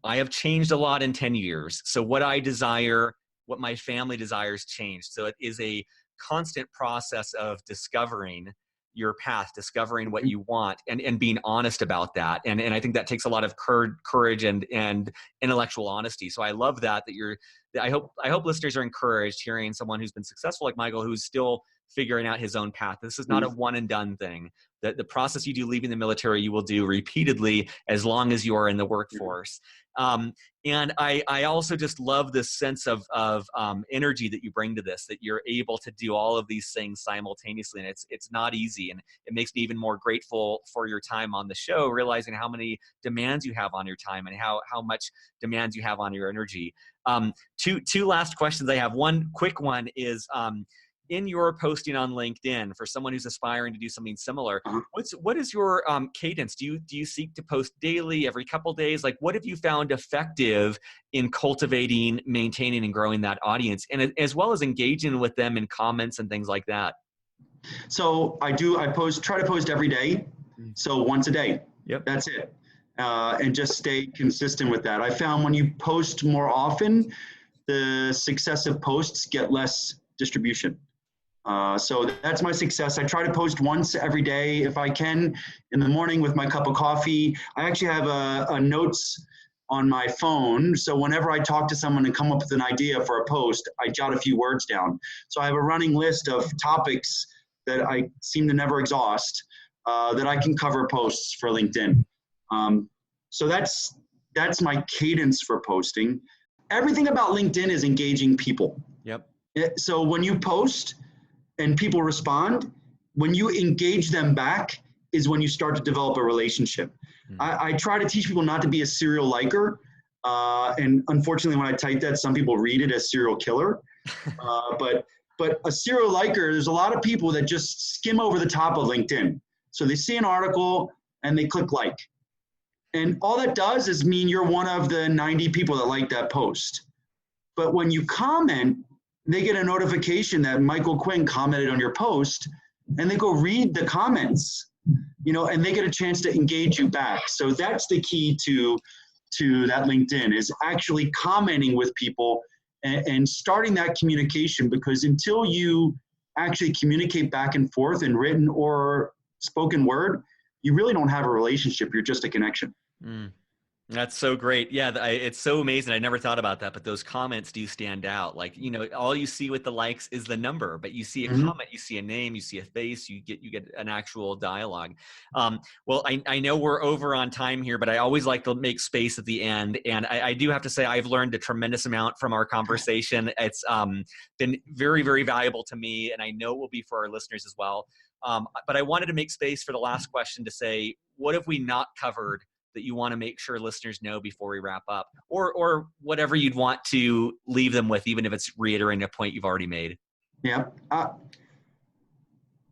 I have changed a lot in 10 years. So what I desire, what my family desires changed. So it is a constant process of discovering your path, discovering what you want, and being honest about that. And I think that takes a lot of courage and intellectual honesty. So I love that I hope listeners are encouraged hearing someone who's been successful like Michael, who's still figuring out his own path. This is not a one and done thing. The process you do leaving the military, you will do repeatedly as long as you are in the workforce. And I also just love this sense of energy that you bring to this, that you're able to do all of these things simultaneously. And it's not easy. And it makes me even more grateful for your time on the show, realizing how many demands you have on your time and how much demands you have on your energy. Two last questions I have. One quick one is, in your posting on LinkedIn, for someone who's aspiring to do something similar, what is your cadence? Do you seek to post daily, every couple days? Like, what have you found effective in cultivating, maintaining, and growing that audience, and as well as engaging with them in comments and things like that? So I try to post every day. So once a day. Yep. That's it. And just stay consistent with that. I found when you post more often, the successive posts get less distribution. So that's my success. I try to post once every day if I can, in the morning with my cup of coffee. I actually have a notes on my phone. So whenever I talk to someone and come up with an idea for a post, I jot a few words down. So I have a running list of topics that I seem to never exhaust, that I can cover posts for LinkedIn. So that's my cadence for posting. Everything about LinkedIn is engaging people. Yep. So when you post and people respond, when you engage them back is when you start to develop a relationship. I try to teach people not to be a serial liker. And unfortunately, when I type that, some people read it as serial killer. But a serial liker, there's a lot of people that just skim over the top of LinkedIn. So they see an article and they click like. And all that does is mean you're one of the 90 people that like that post. But when you comment, they get a notification that Michael Quinn commented on your post, and they go read the comments, and they get a chance to engage you back. So that's the key to that LinkedIn, is actually commenting with people and starting that communication, because until you actually communicate back and forth in written or spoken word, you really don't have a relationship. You're just a connection. That's so great. Yeah, it's so amazing. I never thought about that, but those comments do stand out. Like, all you see with the likes is the number, but you see a comment, you see a name, you see a face, you get an actual dialogue. Well, I know we're over on time here, but I always like to make space at the end. And I do have to say, I've learned a tremendous amount from our conversation. It's been very, very valuable to me, and I know it will be for our listeners as well. But I wanted to make space for the last question to say, what have we not covered that you want to make sure listeners know before we wrap up, or whatever you'd want to leave them with, even if it's reiterating a point you've already made? Yeah.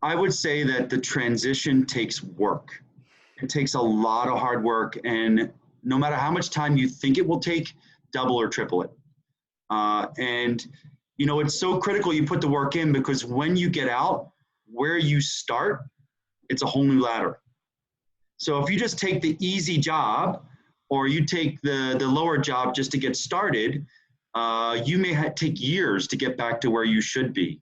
I would say that the transition takes work. It takes a lot of hard work, and no matter how much time you think it will take, double or triple it. And it's so critical you put the work in, because when you get out, where you start, it's a whole new ladder. So if you just take the easy job, or you take the lower job just to get started, you may take years to get back to where you should be.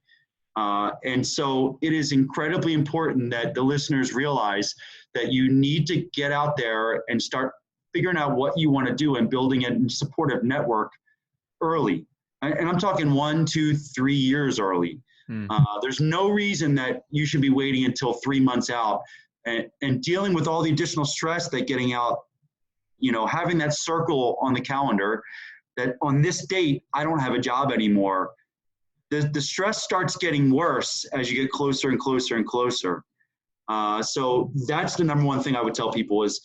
And so it is incredibly important that the listeners realize that you need to get out there and start figuring out what you want to do and building a supportive network early. And I'm talking 1, 2, 3 years early. There's no reason that you should be waiting until 3 months out and dealing with all the additional stress that getting out, having that circle on the calendar that on this date, I don't have a job anymore. The stress starts getting worse as you get closer and closer and closer. So that's the number one thing I would tell people is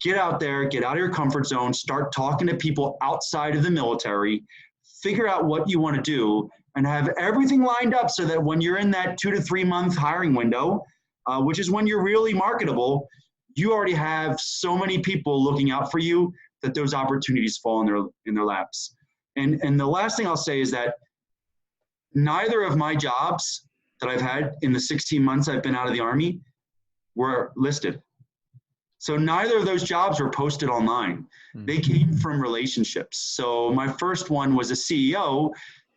get out there, get out of your comfort zone, start talking to people outside of the military, figure out what you want to do, and have everything lined up so that when you're in that 2 to 3 month hiring window, which is when you're really marketable, you already have so many people looking out for you that those opportunities fall in their laps. And the last thing I'll say is that neither of my jobs that I've had in the 16 months I've been out of the Army were listed. So neither of those jobs were posted online. They came from relationships. So my first one was a CEO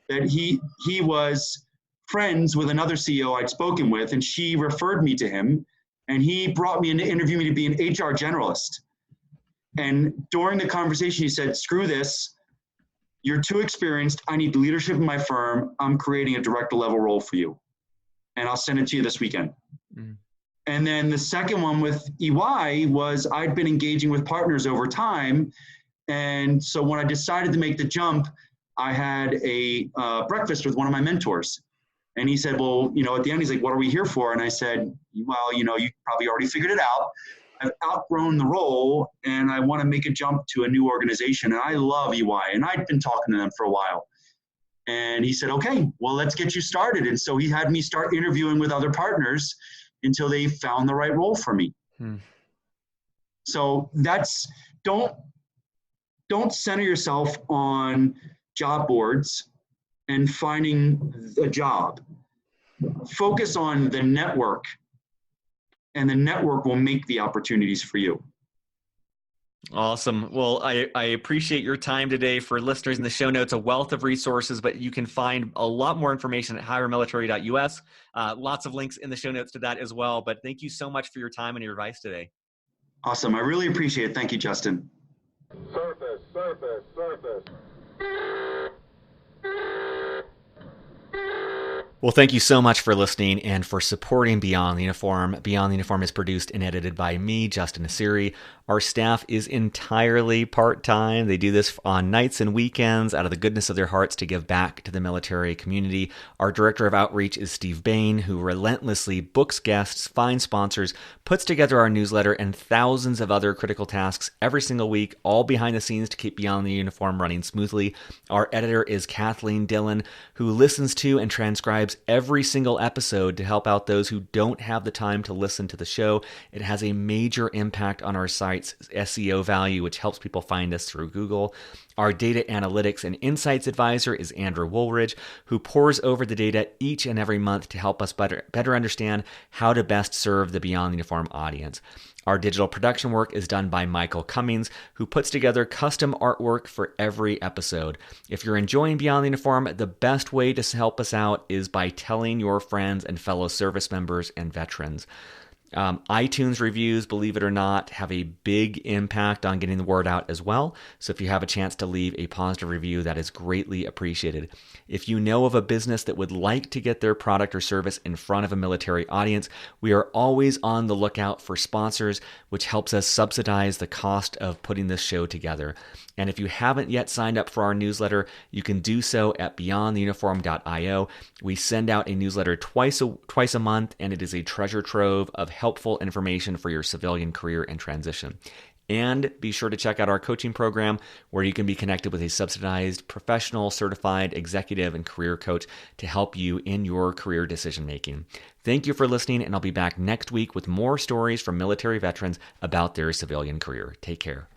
that he was friends with another CEO I'd spoken with, and she referred me to him, and he brought me in to interview me to be an HR generalist. And during the conversation, he said, screw this. You're too experienced. I need leadership in my firm. I'm creating a director level role for you, and I'll send it to you this weekend. And then the second one with EY was I'd been engaging with partners over time. And so when I decided to make the jump, I had a breakfast with one of my mentors. And he said, well, at the end, he's like, what are we here for? And I said, well, you probably already figured it out. I've outgrown the role and I want to make a jump to a new organization. And I love EY. And I'd been talking to them for a while. And he said, okay, well, let's get you started. And so he had me start interviewing with other partners until they found the right role for me. So don't center yourself on job boards and finding a job. Focus on the network, and the network will make the opportunities for you. Awesome. Well, I appreciate your time today. For listeners in the show notes, a wealth of resources, but you can find a lot more information at hiremilitary.us. Lots of links in the show notes to that as well. But thank you so much for your time and your advice today. Awesome. I really appreciate it. Thank you, Justin. Surface. Well, Well, thank you so much for listening and for supporting Beyond the Uniform. Beyond the Uniform is produced and edited by me, Justin Asiri. Our staff is entirely part-time. They do this on nights and weekends out of the goodness of their hearts to give back to the military community. Our director of outreach is Steve Bain, who relentlessly books guests, finds sponsors, puts together our newsletter, and thousands of other critical tasks every single week, all behind the scenes to keep Beyond the Uniform running smoothly. Our editor is Kathleen Dillon, who listens to and transcribes every single episode to help out those who don't have the time to listen to the show. It has a major impact on our site's SEO value, which helps people find us through Google. Our data analytics and insights advisor is Andrew Woolridge, who pores over the data each and every month to help us better understand how to best serve the Beyond the Uniform audience. Our digital production work is done by Michael Cummings, who puts together custom artwork for every episode. If you're enjoying Beyond the Uniform, the best way to help us out is by telling your friends and fellow service members and veterans. iTunes reviews, believe it or not, have a big impact on getting the word out as well. So if you have a chance to leave a positive review, that is greatly appreciated. If you know of a business that would like to get their product or service in front of a military audience, we are always on the lookout for sponsors, which helps us subsidize the cost of putting this show together. And if you haven't yet signed up for our newsletter, you can do so at beyondtheuniform.io. We send out a newsletter twice a month, and it is a treasure trove of helpful information for your civilian career and transition. And be sure to check out our coaching program, where you can be connected with a subsidized, professional, certified executive and career coach to help you in your career decision making. Thank you for listening, and I'll be back next week with more stories from military veterans about their civilian career. Take care.